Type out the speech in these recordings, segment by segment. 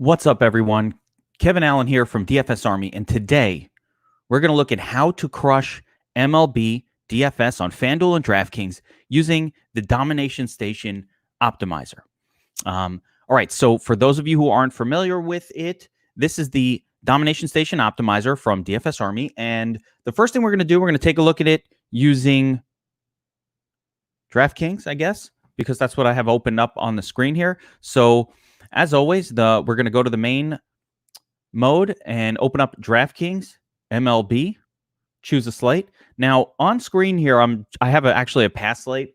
What's up, everyone? Kevin Allen here from DFS Army, and today we're going to look at how to crush MLB DFS on FanDuel and Draftkings using the Domination Station Optimizer. All right, so for those of you who aren't familiar with it, this is the Domination Station Optimizer from DFS Army, and the first thing we're going to do, we're going to take a look at it using Draftkings, I guess, because that's what I have opened up on the screen here. So as always, we're going to go to the main mode and open up Draftkings, MLB, choose a slate. Now, on screen here, I have actually a past slate.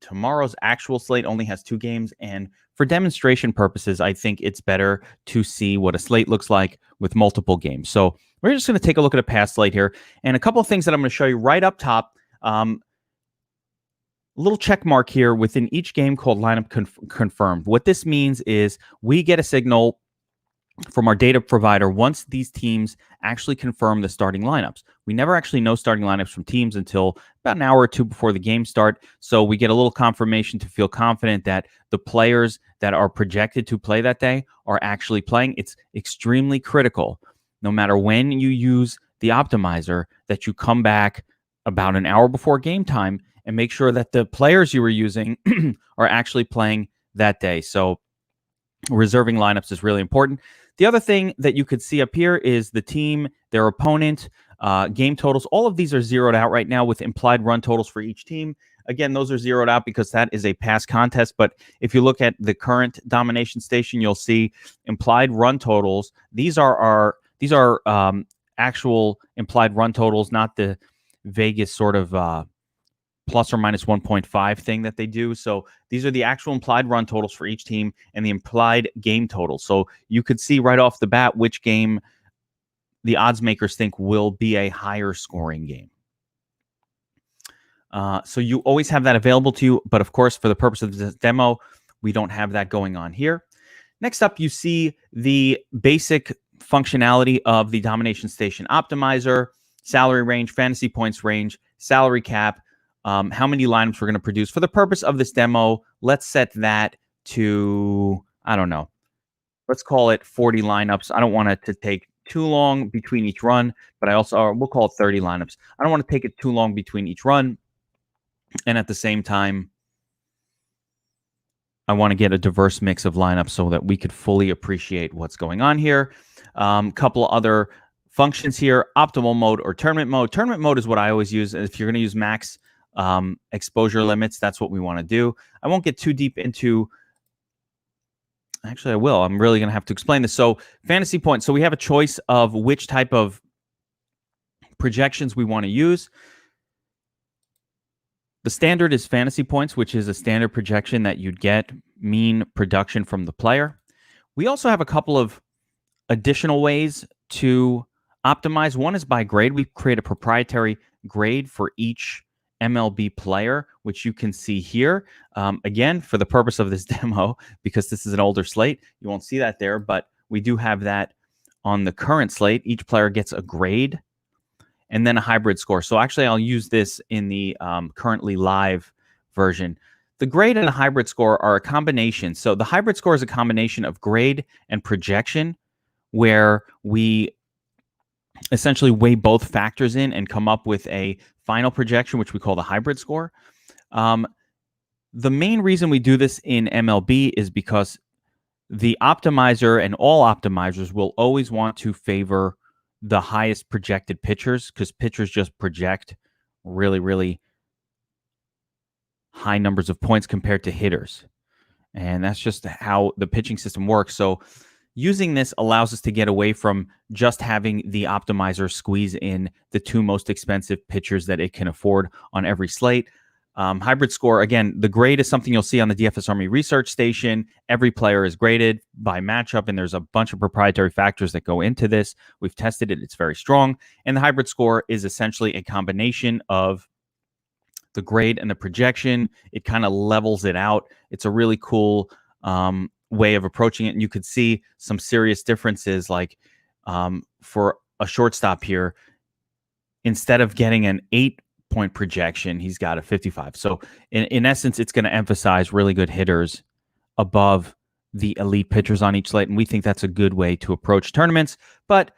Tomorrow's actual slate only has 2 games, and for demonstration purposes, I think it's better to see what a slate looks like with multiple games. So we're just going to take a look at a past slate here, and a couple of things that I'm going to show you right up top. Little check mark here within each game called lineup confirmed. What this means is we get a signal from our data provider once these teams actually confirm the starting lineups. We never actually know starting lineups from teams until about an hour or two before the game start. So we get a little confirmation to feel confident that the players that are projected to play that day are actually playing. It's extremely critical, no matter when you use the optimizer, that you come back about an hour before game time and make sure that the players you were using are actually playing that day. So reserving lineups is really important. The other thing that you could see up here is the team, their opponent, game totals. All of these are zeroed out right now with implied run totals for each team. Again, those are zeroed out because that is a past contest. But if you look at the current Domination Station, you'll see implied run totals. These are actual implied run totals, not the Vegas sort of plus or minus 1.5 thing that they do. So these are the actual implied run totals for each team and the implied game totals. So you could see right off the bat which game the odds makers think will be a higher scoring game. So you always have that available to you. But of course, for the purpose of this demo, we don't have that going on here. Next up, you see the basic functionality of the Domination Station Optimizer, salary range, fantasy points range, salary cap, how many lineups we're going to produce. For the purpose of this demo, let's set that to, I don't know, let's call it 40 lineups. I don't want it to take too long between each run, but we'll call it 30 lineups. I don't want to take it too long between each run. And at the same time, I want to get a diverse mix of lineups so that we could fully appreciate what's going on here. Couple other functions here, optimal mode or tournament mode. Tournament mode is what I always use. If you're going to use max exposure limits, that's what we want to do. I won't get too deep into, actually I will. I'm really going to have to explain this. So fantasy points. So we have a choice of which type of projections we want to use. The standard is fantasy points, which is a standard projection that you'd get mean production from the player. We also have a couple of additional ways to optimize. One is by grade. We create a proprietary grade for each MLB player, which you can see here. Again, for the purpose of this demo, because this is an older slate, you won't see that there, but we do have that on the current slate. Each player gets a grade and then a hybrid score. So actually, I'll use this in the currently live version. The grade and the hybrid score are a combination. So the hybrid score is a combination of grade and projection, where we essentially weigh both factors in and come up with a final projection, which we call the hybrid score. The main reason we do this in MLB is because the optimizer and all optimizers will always want to favor the highest projected pitchers, because pitchers just project really, really high numbers of points compared to hitters. And that's just how the pitching system works. So using this allows us to get away from just having the optimizer squeeze in the 2 most expensive pitchers that it can afford on every slate. Hybrid score, again, the grade is something you'll see on the DFS Army research station. Every player is graded by matchup, and there's a bunch of proprietary factors that go into this. We've tested it. It's very strong. And the hybrid score is essentially a combination of the grade and the projection. It kind of levels it out. It's a really cool way of approaching it, and you could see some serious differences. Like for a shortstop here, instead of getting an 8-point projection, he's got a 55. So in essence, it's going to emphasize really good hitters above the elite pitchers on each slate, and we think that's a good way to approach tournaments. But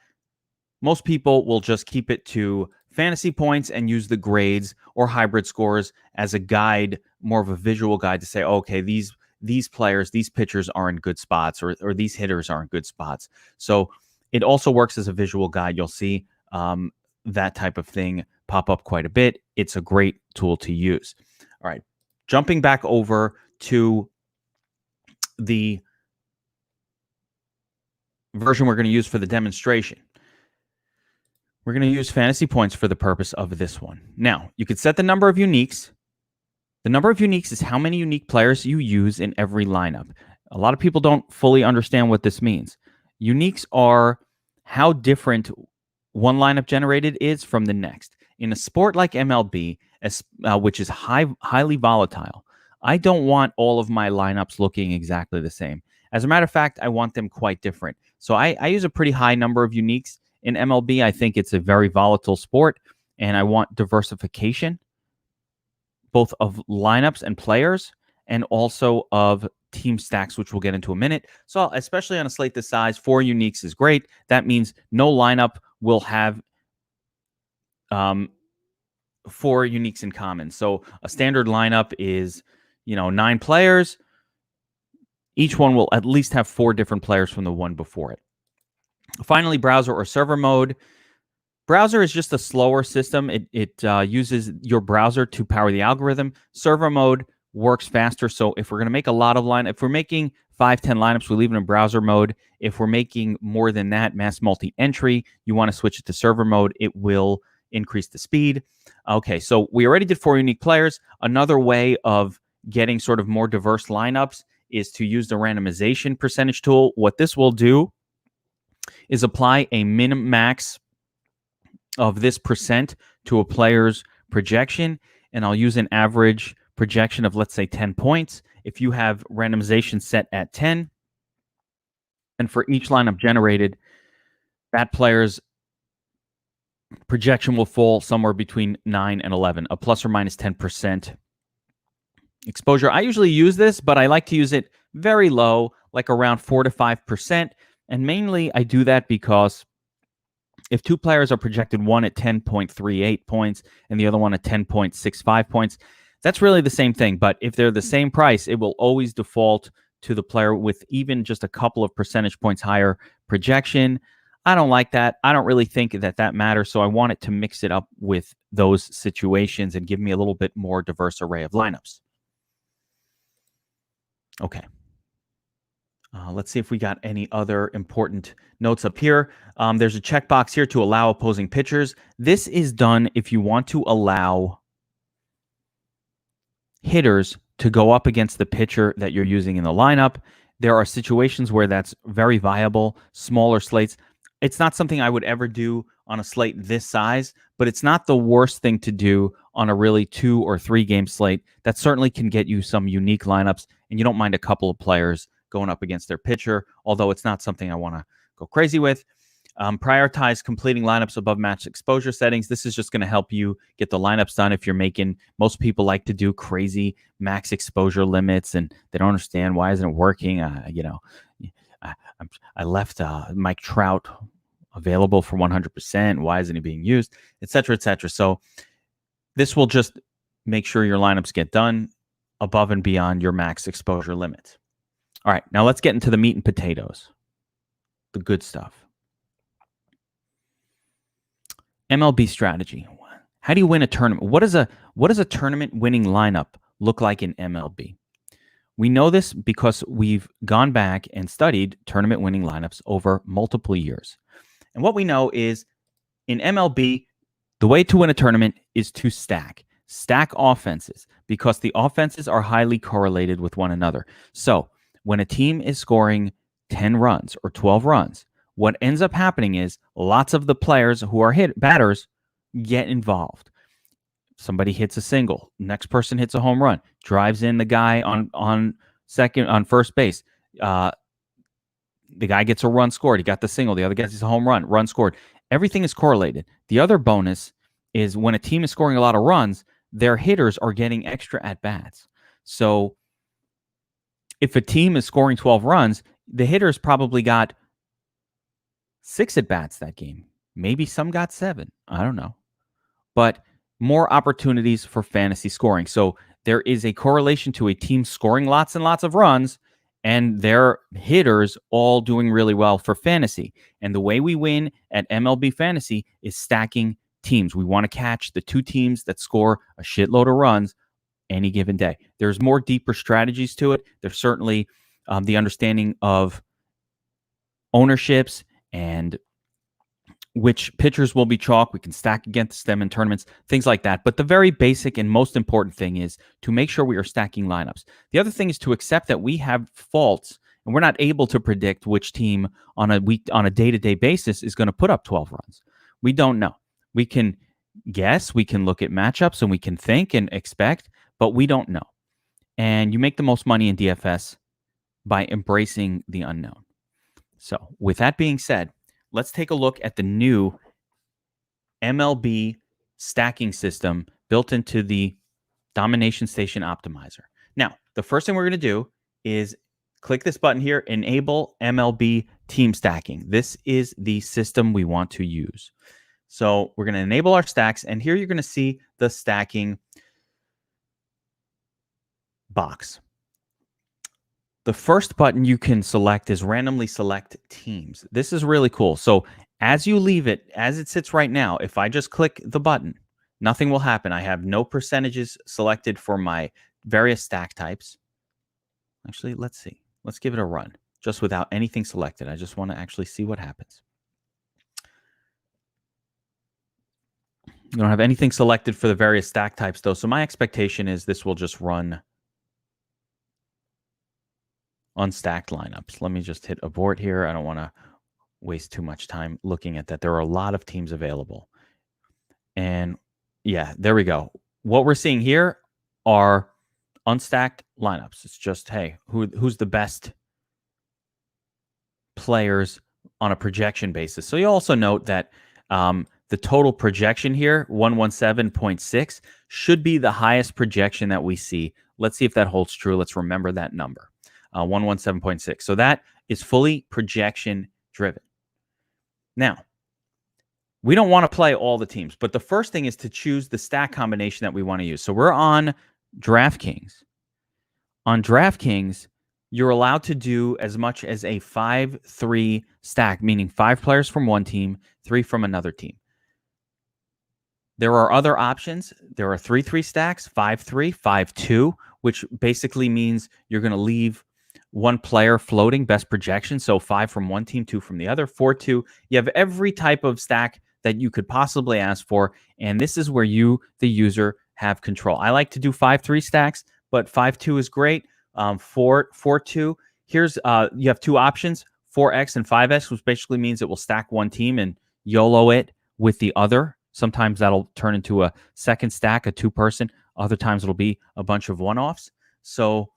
most people will just keep it to fantasy points and use the grades or hybrid scores as a guide, more of a visual guide to say, okay, these players, these pitchers are in good spots, or these hitters are in good spots. So it also works as a visual guide. You'll see that type of thing pop up quite a bit. It's a great tool to use. All right, jumping back over to the version we're going to use for the demonstration. We're going to use fantasy points for the purpose of this one. Now, you could set the number of uniques. The number of uniques is how many unique players you use in every lineup. A lot of people don't fully understand what this means. Uniques are how different one lineup generated is from the next. In a sport like MLB, which is highly volatile, I don't want all of my lineups looking exactly the same. As a matter of fact, I want them quite different. So I use a pretty high number of uniques in MLB. I think it's a very volatile sport, and I want diversification, both of lineups and players, and also of team stacks, which we'll get into a minute. So especially on a slate this size, 4 uniques is great. That means no lineup will have 4 uniques in common. So a standard lineup is, 9 players. Each one will at least have 4 different players from the one before it. Finally, browser or server mode. Browser is just a slower system. It uses your browser to power the algorithm. Server mode works faster. So if we're going to make a lot of if we're making 5, 10 lineups, we leave it in browser mode. If we're making more than that, mass multi-entry, you want to switch it to server mode. It will increase the speed. Okay, so we already did 4 unique players. Another way of getting sort of more diverse lineups is to use the randomization percentage tool. What this will do is apply a min-max of this percent to a player's projection, and I'll use an average projection of, let's say, 10 points. If you have randomization set at 10, and for each lineup generated, that player's projection will fall somewhere between 9 and 11, a plus or minus 10% exposure. I usually use this, but I like to use it very low, like around 4 to 5%. And mainly I do that because if 2 players are projected, one at 10.38 points and the other one at 10.65 points, that's really the same thing. But if they're the same price, it will always default to the player with even just a couple of percentage points higher projection. I don't like that. I don't really think that matters. So I want it to mix it up with those situations and give me a little bit more diverse array of lineups. Okay. Let's see if we got any other important notes up here. There's a checkbox here to allow opposing pitchers. This is done if you want to allow hitters to go up against the pitcher that you're using in the lineup. There are situations where that's very viable, smaller slates. It's not something I would ever do on a slate this size, but it's not the worst thing to do on a really 2 or 3 game slate. That certainly can get you some unique lineups, and you don't mind a couple of players going up against their pitcher, although it's not something I want to go crazy with. Prioritize completing lineups above match exposure settings. This is just going to help you get the lineups done if you're making, most people like to do crazy max exposure limits, and they don't understand why isn't it working. I left Mike Trout available for 100%. Why isn't he being used, et cetera, et cetera. So this will just make sure your lineups get done above and beyond your max exposure limits. All right, now let's get into the meat and potatoes, the good stuff. MLB strategy. How do you win a tournament? What does a tournament winning lineup look like in MLB? We know this because we've gone back and studied tournament winning lineups over multiple years. And what we know is in MLB, the way to win a tournament is to stack offenses, because the offenses are highly correlated with one another. So when a team is scoring 10 runs or 12 runs, what ends up happening is lots of the players who are batters get involved. Somebody hits a single, next person hits a home run, drives in the guy on first base. The guy gets a run scored. He got the single. The other guy gets a home run scored. Everything is correlated. The other bonus is when a team is scoring a lot of runs, their hitters are getting extra at-bats. So if a team is scoring 12 runs, the hitters probably got 6 at-bats that game. Maybe some got 7. I don't know. But more opportunities for fantasy scoring. So there is a correlation to a team scoring lots and lots of runs and their hitters all doing really well for fantasy. And the way we win at MLB Fantasy is stacking teams. We want to catch the 2 teams that score a shitload of runs any given day. There's more deeper strategies to it. There's certainly the understanding of ownerships and which pitchers will be chalk. We can stack against them in tournaments, things like that. But the very basic and most important thing is to make sure we are stacking lineups. The other thing is to accept that we have faults and we're not able to predict which team on a day-to-day basis is going to put up 12 runs. We don't know. We can guess, we can look at matchups, and we can think and expect, but we don't know. And you make the most money in DFS by embracing the unknown. So with that being said, let's take a look at the new MLB stacking system built into the Domination Station Optimizer. Now, the first thing we're going to do is click this button here, Enable MLB Team Stacking. This is the system we want to use. So we're going to enable our stacks, and here you're going to see the stacking box. The first button you can select is randomly select teams. This is really cool. So as you leave it, as it sits right now, if I just click the button, nothing will happen. I have no percentages selected for my various stack types. Actually, let's see. Let's give it a run just without anything selected. I just want to actually see what happens. You don't have anything selected for the various stack types, though. So my expectation is this will just run unstacked lineups. Let me just hit abort here. I don't want to waste too much time looking at that. There are a lot of teams available. And yeah, there we go. What we're seeing here are unstacked lineups. It's just, hey, who's the best players on a projection basis. So you also note that the total projection here, 117.6, should be the highest projection that we see. Let's see if that holds true. Let's remember that number, 117.6. So that is fully projection driven. Now, we don't want to play all the teams, but the first thing is to choose the stack combination that we want to use. So we're on Draftkings. On Draftkings, you're allowed to do as much as a 5-3 stack, meaning 5 players from one team, 3 from another team. There are other options. There are 3-3 stacks, 5-3, 5-2, which basically means you're going to leave one player floating, best projection. So 5 from one team, 2 from the other, 4-2. You have every type of stack that you could possibly ask for. And this is where you, the user, have control. I like to do 5-3 stacks, but 5-2 is great. 4-2. Here's you have 2 options, 4x and 5x, which basically means it will stack one team and YOLO it with the other. Sometimes that'll turn into a second stack, a 2-person. Other times it'll be a bunch of one-offs. So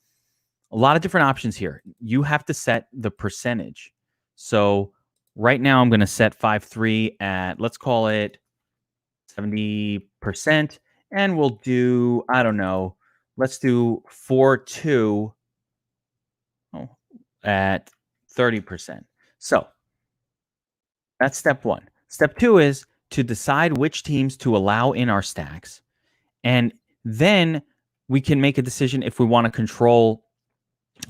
a lot of different options here. You have to set the percentage. So right now I'm going to set 5-3 at, let's call it 70%. And we'll do, I don't know, let's do 4-2 at 30%. So that's step 1. Step 2 is to decide which teams to allow in our stacks. And then we can make a decision if we want to control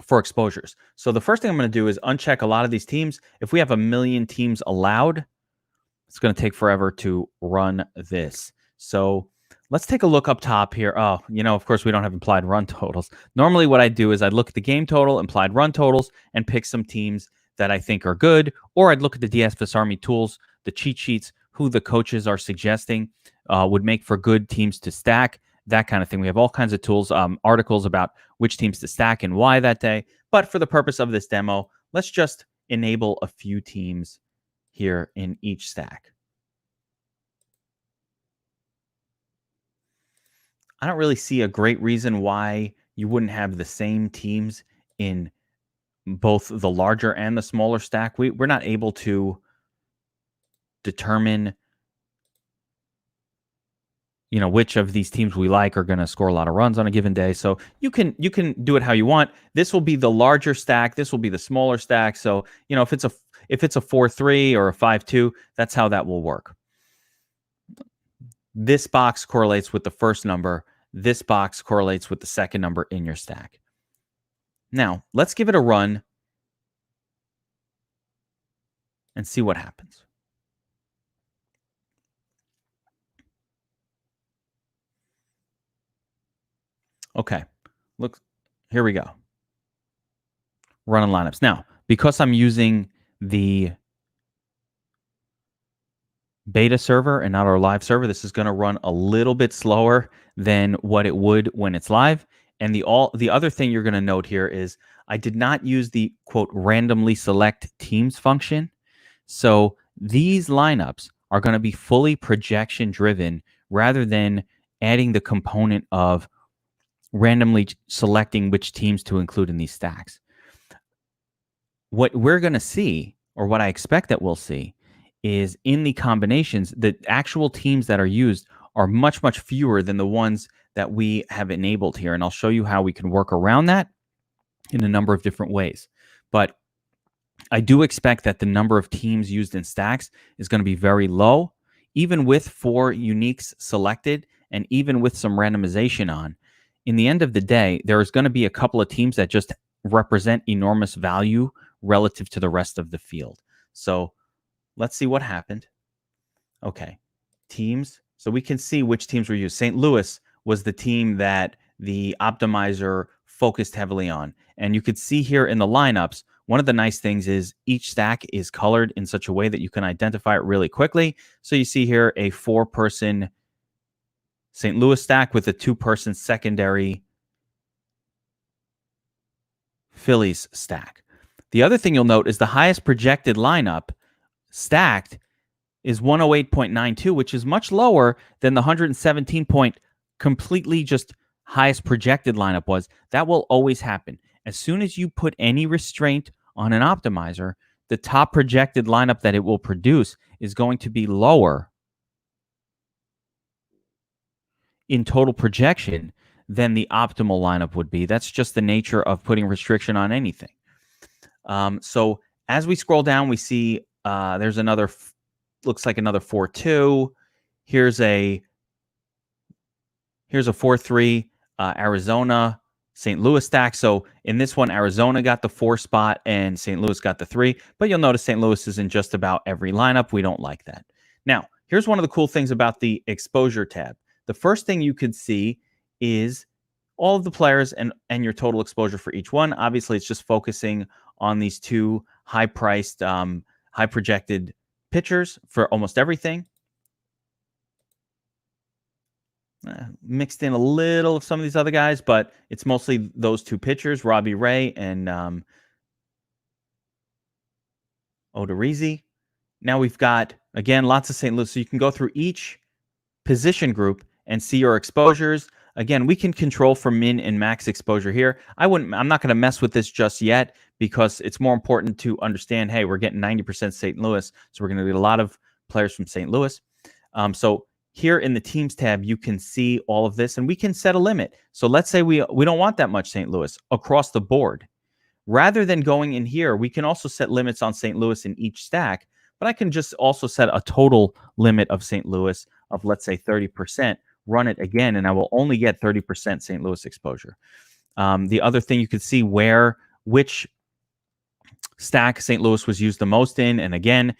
for exposures. So the first thing I'm going to do is uncheck a lot of these teams. If we have 1 million teams allowed, it's going to take forever to run this. So let's take a look up top here. Oh, of course, we don't have implied run totals. Normally what I do is I'd look at the game total, implied run totals, and pick some teams that I think are good. Or I'd look at the DFS Army tools, the cheat sheets, who the coaches are suggesting would make for good teams to stack, that kind of thing. We have all kinds of tools, articles about which teams to stack and why that day. But for the purpose of this demo, let's just enable a few teams here in each stack. I don't really see a great reason why you wouldn't have the same teams in both the larger and the smaller stack. We're not able to determine which of these teams we like are going to score a lot of runs on a given day. So you can do it how you want. This will be the larger stack. This will be the smaller stack. So, if it's a 4-3 or a 5-2, that's how that will work. This box correlates with the first number. This box correlates with the second number in your stack. Now, let's give it a run and see what happens. Okay, look, here we go. Running lineups. Now, because I'm using the beta server and not our live server, this is going to run a little bit slower than what it would when it's live. And the other thing you're going to note here is I did not use the, quote, randomly select teams function. So these lineups are going to be fully projection driven rather than adding the component of randomly selecting which teams to include in these stacks. What we're going to see, or what I expect that we'll see, is in the combinations, the actual teams that are used are much, much fewer than the ones that we have enabled here. And I'll show you how we can work around that in a number of different ways. But I do expect that the number of teams used in stacks is going to be very low, even with 4 uniques selected and even with some randomization on. In the end of the day, there's going to be a couple of teams that just represent enormous value relative to the rest of the field. So let's see what happened. Okay, teams. So we can see which teams were used. St. Louis was the team that the optimizer focused heavily on. And you could see here in the lineups, one of the nice things is each stack is colored in such a way that you can identify it really quickly. So you see here a 4-person St. Louis stack with a 2-person secondary Phillies stack. The other thing you'll note is the highest projected lineup stacked is 108.92, which is much lower than the 117 point completely just highest projected lineup was. That will always happen. As soon as you put any restraint on an optimizer, the top projected lineup that it will produce is going to be lower in total projection than the optimal lineup would be. That's just the nature of putting restriction on anything. So as we scroll down, we see there's another, looks like another 4-2. Here's a 4-3 Arizona St. Louis stack. So in this one, Arizona got the 4 spot and St. Louis got the 3. But you'll notice St. Louis is in just about every lineup. We don't like that. Now, here's one of the cool things about the exposure tab. The first thing you could see is all of the players and your total exposure for each one. Obviously, it's just focusing on these 2 high-priced, high-projected pitchers for almost everything. Mixed in a little of some of these other guys, but it's mostly those 2 pitchers, Robbie Ray and Odorizzi. Now we've got, again, lots of St. Louis. So you can go through each position group and see your exposures. Again, we can control for min and max exposure here. I'm not going to mess with this just yet because it's more important to understand, hey, we're getting 90% St. Louis, so we're going to get a lot of players from St. Louis. So here in the teams tab, you can see all of this, and we can set a limit. So let's say we don't want that much St. Louis across the board. Rather than going in here, we can also set limits on St. Louis in each stack, but I can just also set a total limit of St. Louis of, let's say, 30%. Run it again, and I will only get 30% St. Louis exposure. The other thing, you can see which stack St. Louis was used the most in, and again,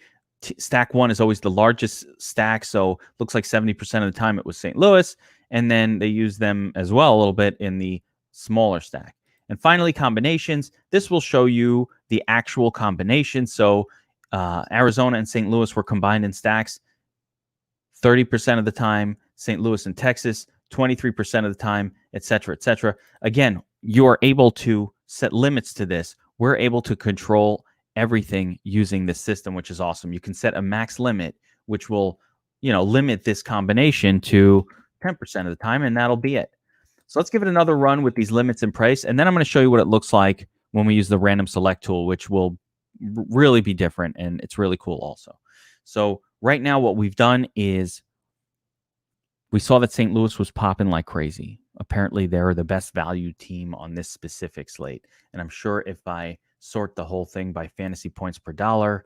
stack 1 is always the largest stack, so looks like 70% of the time it was St. Louis, and then they use them as well a little bit in the smaller stack. And finally, combinations. This will show you the actual combination. So Arizona and St. Louis were combined in stacks 30% of the time, St. Louis and Texas 23% of the time, et cetera, et cetera. Again, you're able to set limits to this. We're able to control everything using this system, which is awesome. You can set a max limit, which will, limit this combination to 10% of the time, and that'll be it. So let's give it another run with these limits in place, and then I'm going to show you what it looks like when we use the random select tool, which will really be different, and it's really cool also. So right now what we've done is we saw that St. Louis was popping like crazy. Apparently, they're the best value team on this specific slate. And I'm sure if I sort the whole thing by fantasy points per dollar,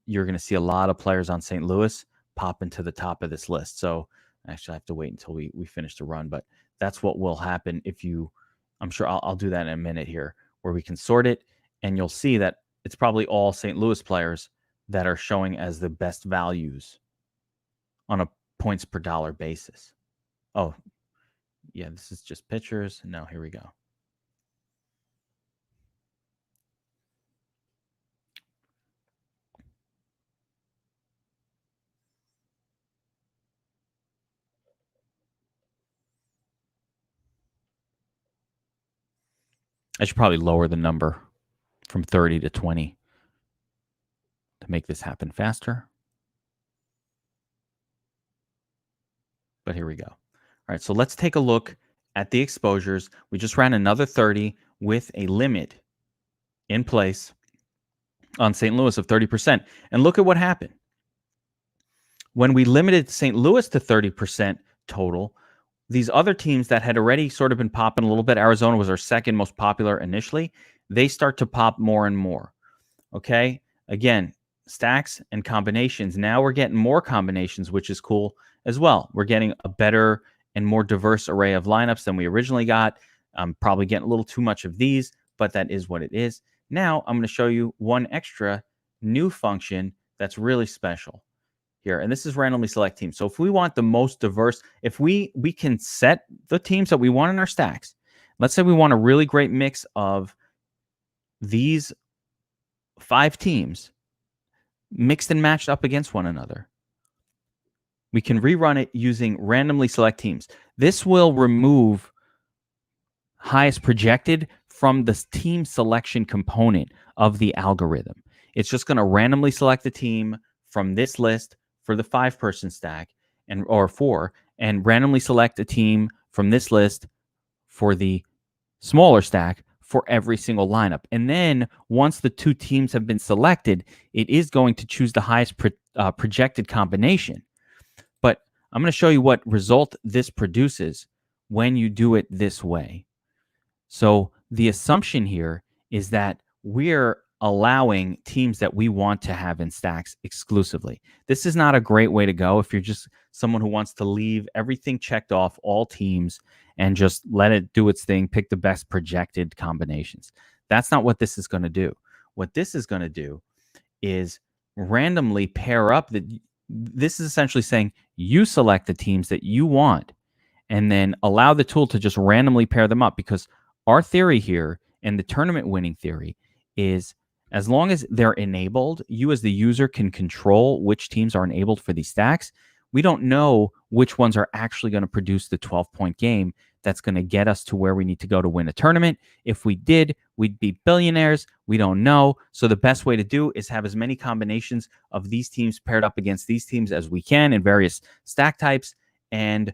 you're going to see a lot of players on St. Louis pop into the top of this list. So actually, I have to wait until we finish the run. But that's what will happen if you, I'm sure I'll do that in a minute here, where we can sort it. And you'll see that it's probably all St. Louis players that are showing as the best values on a points per dollar basis. Oh, yeah, this is just pitchers. No, here we go. I should probably lower the number from 30 to 20 to make this happen faster. But here we go. All right, so let's take a look at the exposures. We just ran another 30 with a limit in place on St. Louis of 30%. And look at what happened. When we limited St. Louis to 30% total, these other teams that had already sort of been popping a little bit, Arizona was our second most popular initially, they start to pop more and more. Okay? Again, stacks and combinations. Now we're getting more combinations, which is cool as well. We're getting a better and more diverse array of lineups than we originally got. I'm probably getting a little too much of these, but that is what it is. Now I'm going to show you one extra new function that's really special here, and this is randomly select teams. So if we want the most diverse, if we can set the teams that we want in our stacks. Let's say we want a really great mix of these 5 teams mixed and matched up against one another. We can rerun it using randomly select teams. This will remove highest projected from the team selection component of the algorithm. It's just going to randomly select the team from this list for the 5-person stack or 4, and randomly select a team from this list for the smaller stack for every single lineup. And then once the 2 teams have been selected, it is going to choose the highest projected combination. But I'm going to show you what result this produces when you do it this way. So the assumption here is that we're allowing teams that we want to have in stacks exclusively. This is not a great way to go if you're just someone who wants to leave everything checked off, all teams, and just let it do its thing, pick the best projected combinations. That's not what this is going to do. What this is going to do is randomly pair up this is essentially saying you select the teams that you want and then allow the tool to just randomly pair them up, because our theory here and the tournament winning theory is as long as they're enabled, you as the user can control which teams are enabled for these stacks. We don't know which ones are actually going to produce the 12-point game that's going to get us to where we need to go to win a tournament. If we did, we'd be billionaires. We don't know. So the best way to do is have as many combinations of these teams paired up against these teams as we can in various stack types, and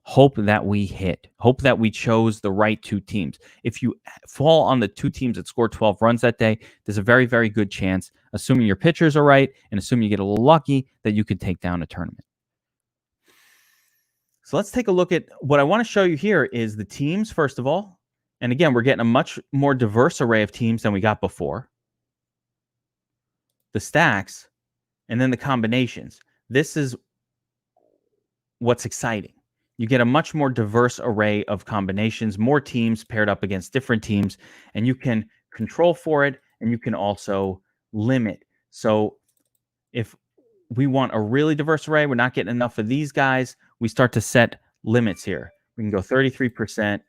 hope that we hit. Hope that we chose the right 2 teams. If you fall on the 2 teams that scored 12 runs that day, there's a very, very good chance, assuming your pitchers are right and assuming you get a little lucky, that you could take down a tournament. So let's take a look at what I want to show you here is the teams, first of all. And again, we're getting a much more diverse array of teams than we got before. The stacks, and then the combinations. This is what's exciting. You get a much more diverse array of combinations, more teams paired up against different teams, and you can control for it, and you can also limit. So if we want a really diverse array, we're not getting enough of these guys, we start to set limits here. We can go 33%.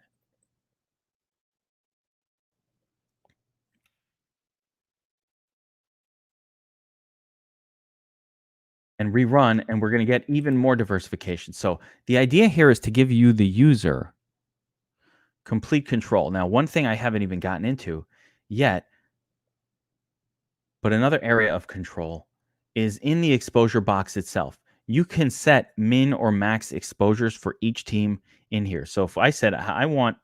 And rerun, and we're going to get even more diversification. So the idea here is to give you, the user, complete control. Now, one thing I haven't even gotten into yet, but another area of control is in the exposure box itself. You can set min or max exposures for each team in here. So if I said I want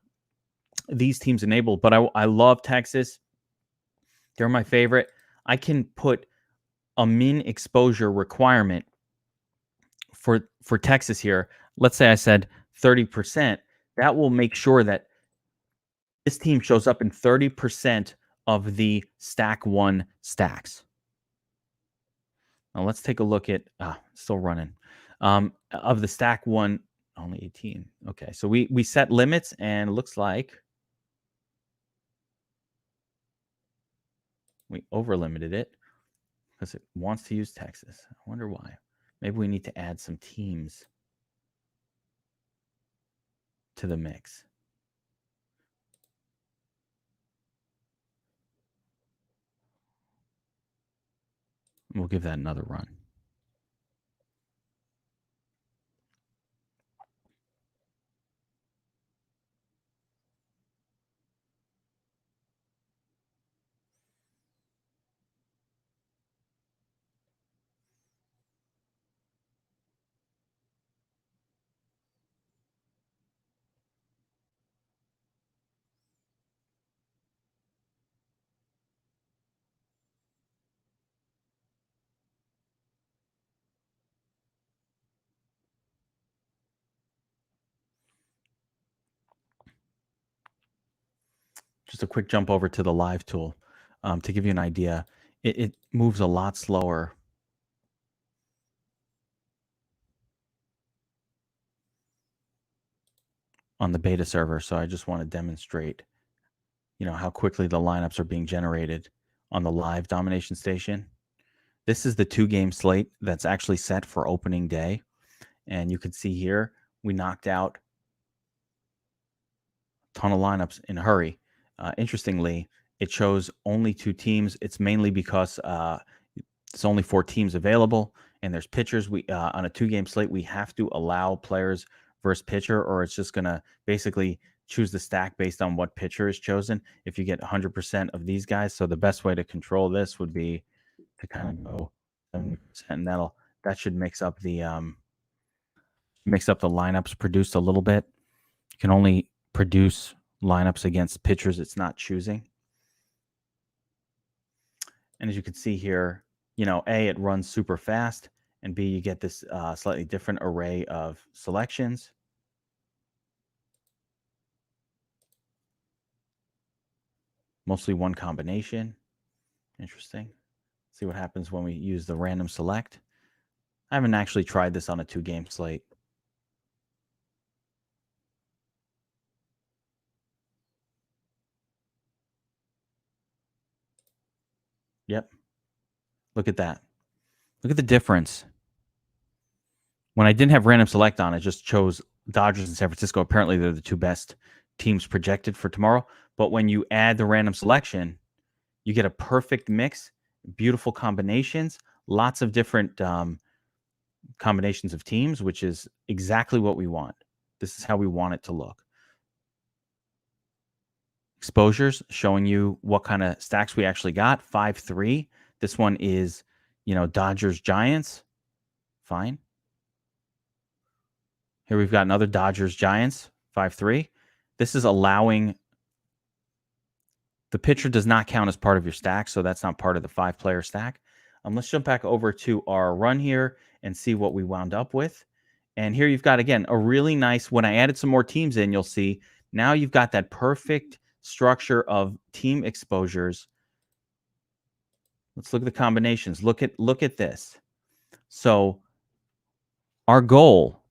these teams enabled, but I love Texas, they're my favorite, I can put a min exposure requirement for Texas here, let's say I said 30%, that will make sure that this team shows up in 30% of the stack one stacks. Now let's take a look at still running. Of the stack one, only 18. Okay, so we set limits, and it looks like we over limited it because it wants to use Texas. I wonder why. Maybe we need to add some teams to the mix. We'll give that another run. Just a quick jump over to the live tool to give you an idea. It moves a lot slower on the beta server. So I just want to demonstrate, how quickly the lineups are being generated on the live domination station. This is the 2-game slate that's actually set for opening day. And you can see here, we knocked out a ton of lineups in a hurry. Interestingly, it shows only 2 teams. It's mainly because it's only 4 teams available, and there's pitchers. We on a 2-game slate, we have to allow players versus pitcher, or it's just going to basically choose the stack based on what pitcher is chosen. If you get 100% of these guys, so the best way to control this would be to kind of go 70%, and that should mix up the lineups produced a little bit. You can only produce lineups against pitchers it's not choosing. And as you can see here, A, it runs super fast, and B, you get this slightly different array of selections. Mostly one combination. Interesting. See what happens when we use the random select. I haven't actually tried this on a 2-game slate. Yep. Look at that. Look at the difference. When I didn't have random select on, it just chose Dodgers and San Francisco. Apparently, they're the 2 best teams projected for tomorrow. But when you add the random selection, you get a perfect mix, beautiful combinations, lots of different combinations of teams, which is exactly what we want. This is how we want it to look. Exposures showing you what kind of stacks we actually got. 5-3. This one is, Dodgers Giants. Fine. Here we've got another Dodgers Giants. 5-3. This is allowing the pitcher does not count as part of your stack, so that's not part of the 5-player stack. Let's jump back over to our run here and see what we wound up with. And here you've got, again, a really nice, when I added some more teams in, you'll see now you've got that perfect structure of team exposures. Let's look at the combinations. Look at this. So our goal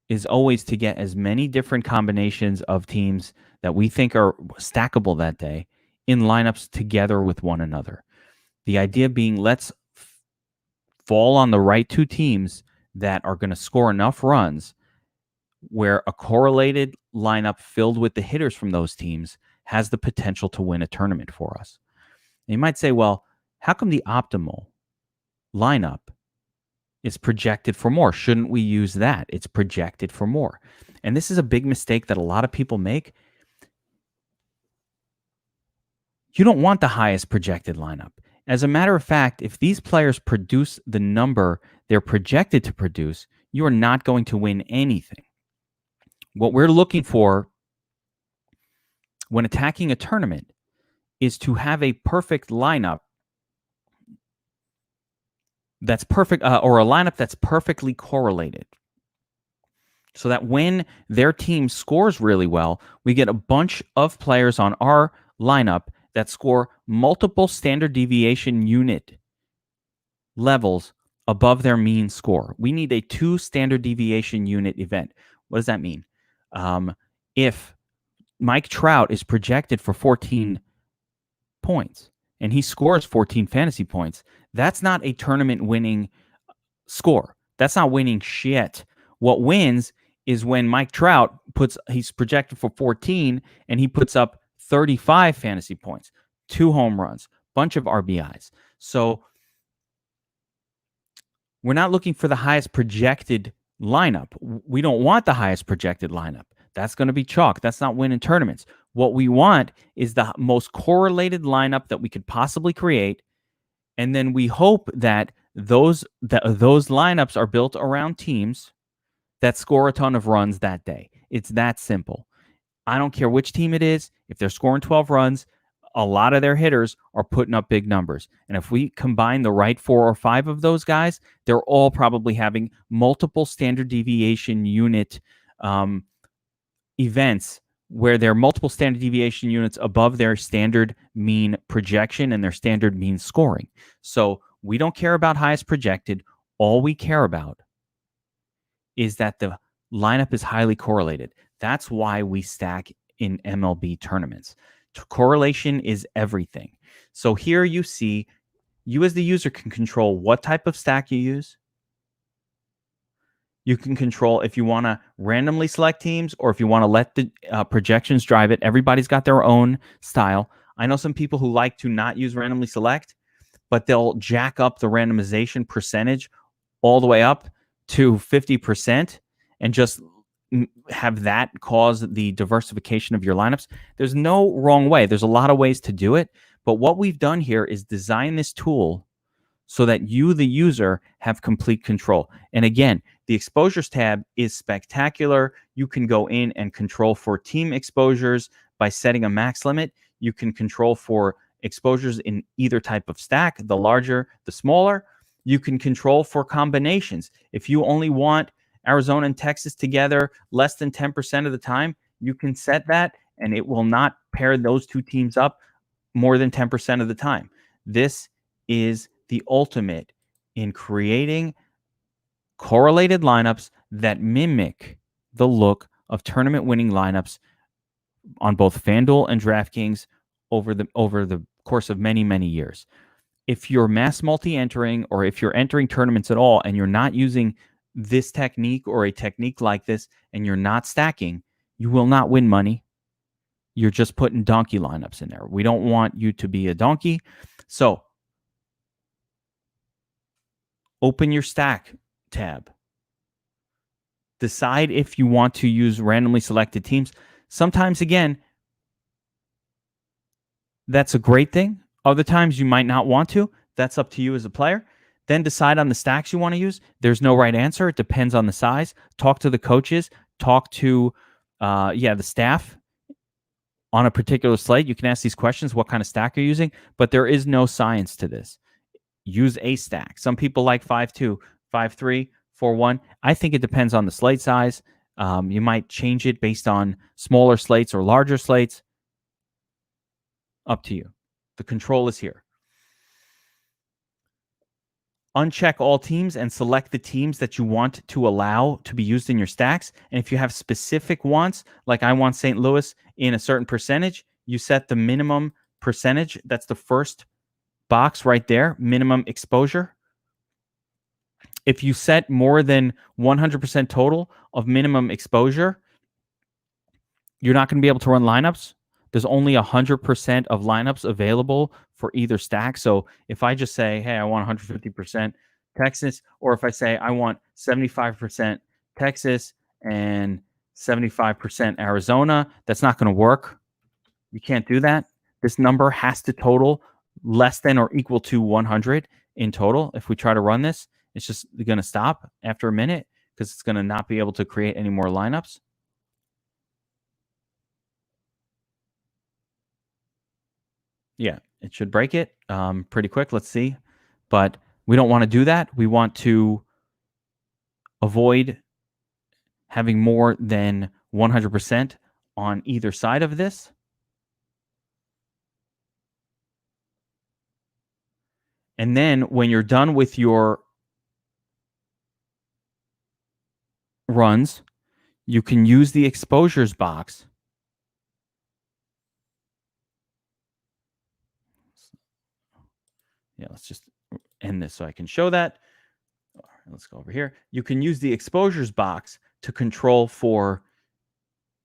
is always to get as many different combinations of teams that we think are stackable that day in lineups together with one another. The idea being, let's fall on the right 2 teams that are going to score enough runs where a correlated lineup filled with the hitters from those teams has the potential to win a tournament for us. And you might say, well, how come the optimal lineup is projected for more? Shouldn't we use that? It's projected for more. And this is a big mistake that a lot of people make. You don't want the highest projected lineup. As a matter of fact, if these players produce the number they're projected to produce, you are not going to win anything. What we're looking for when attacking a tournament is to have a perfect lineup that's perfect, or a lineup that's perfectly correlated. So that when their team scores really well, we get a bunch of players on our lineup that score multiple standard deviation unit levels above their mean score. We need a 2 standard deviation unit event. What does that mean? If Mike Trout is projected for 14 points and he scores 14 fantasy points, that's not a tournament winning score. That's not winning shit. What wins is when Mike Trout he's projected for 14 and he puts up 35 fantasy points, 2 home runs, bunch of RBIs. So we're not looking for the highest projected lineup. We don't want the highest projected lineup. That's going to be chalk. That's not winning tournaments. What we want is the most correlated lineup that we could possibly create. And then we hope that those lineups are built around teams that score a ton of runs that day. It's that simple. I don't care which team it is. If they're scoring 12 runs, a lot of their hitters are putting up big numbers. And if we combine the right 4 or 5 of those guys, they're all probably having multiple standard deviation unit events where they're multiple standard deviation units above their standard mean projection and their standard mean scoring. So we don't care about highest projected. All we care about is that the lineup is highly correlated. That's why we stack in MLB tournaments. Correlation is everything. So here you see, you as the user can control what type of stack you use. You can control if you want to randomly select teams or if you want to let the projections drive it. Everybody's got their own style. I know some people who like to not use randomly select, but they'll jack up the randomization percentage all the way up to 50% and just have that cause the diversification of your lineups. There's no wrong way. There's a lot of ways to do it. But what we've done here is design this tool so that you, the user, have complete control. And again, the exposures tab is spectacular. You can go in and control for team exposures by setting a max limit. You can control for exposures in either type of stack, the larger, the smaller. You can control for combinations. If you only want Arizona and Texas together less than 10% of the time, you can set that and it will not pair those two teams up more than 10% of the time. This is the ultimate in creating correlated lineups that mimic the look of tournament winning lineups on both FanDuel and DraftKings over the course of many, many years. If you're mass multi-entering or if you're entering tournaments at all and you're not using this technique or a technique like this and you're not stacking, you will not win money. You're just putting donkey lineups in there. We don't want you to be a donkey. So open your stack tab. Decide if you want to use randomly selected teams. Sometimes, again, that's a great thing. Other times you might not want to. That's up to you as a player. Then decide on the stacks you want to use. There's no right answer. It depends on the size. Talk to the coaches. Talk to the staff on a particular slate. You can ask these questions. What kind of stack you're using? But there is no science to this. Use a stack. Some people like 5-2, 5-3, 4-1. I think it depends on the slate size. You might change it based on smaller slates or larger slates. Up to you. The control is here. Uncheck all teams and select the teams that you want to allow to be used in your stacks. And if you have specific wants, like I want St. Louis in a certain percentage, you set the minimum percentage. That's the first box right there, minimum exposure. If you set more than 100% total of minimum exposure, you're not going to be able to run lineups. There's only 100% of lineups available for either stack. So if I just say, hey, I want 150% Texas, or if I say I want 75% Texas and 75% Arizona, that's not going to work. You can't do that. This number has to total less than or equal to 100 in total. If we try to run this, it's just going to stop after a minute because it's going to not be able to create any more lineups. Yeah, it should break it pretty quick. Let's see. But We don't want to do that. We want to avoid having more than 100% on either side of this. And then when you're done with your runs, you can use the exposures box let's just end this so I can show that. Let's go over here. You can use the exposures box to control for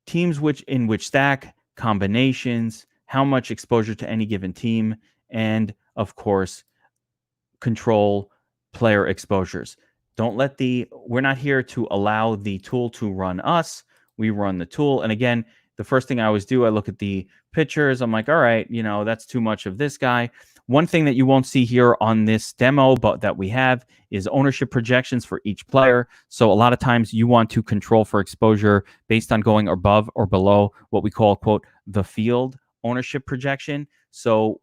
teams in which stack, combinations, how much exposure to any given team, and of course, control player exposures. We're not here to allow the tool to run us. We run the tool. And again, the first thing I always do, I look at the pictures. I'm like, all right, that's too much of this guy. One thing that you won't see here on this demo, but that we have, is ownership projections for each player. So a lot of times you want to control for exposure based on going above or below what we call, quote, the field ownership projection. So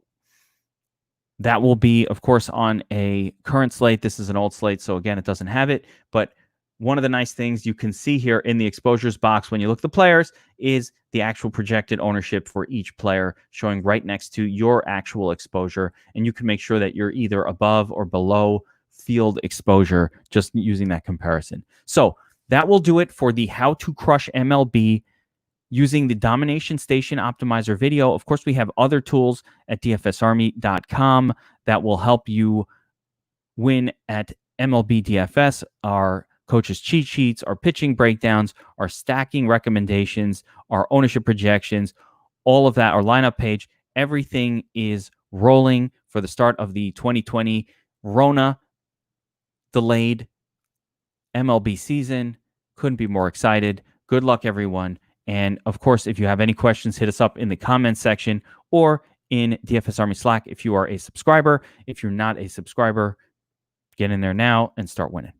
that will be, of course, on a current slate. This is an old slate, so again, it doesn't have it. But one of the nice things you can see here in the exposures box when you look at the players is the actual projected ownership for each player showing right next to your actual exposure. And you can make sure that you're either above or below field exposure just using that comparison. So that will do it for the How to Crush MLB using the Domination Station Optimizer video. Of course, we have other tools at dfsarmy.com that will help you win at MLB DFS. Our coaches' cheat sheets, our pitching breakdowns, our stacking recommendations, our ownership projections, all of that, our lineup page, everything is rolling for the start of the 2020 Rona delayed MLB season. Couldn't be more excited. Good luck, everyone. And of course, if you have any questions, hit us up in the comments section or in DFS Army Slack if you are a subscriber. If you're not a subscriber, get in there now and start winning.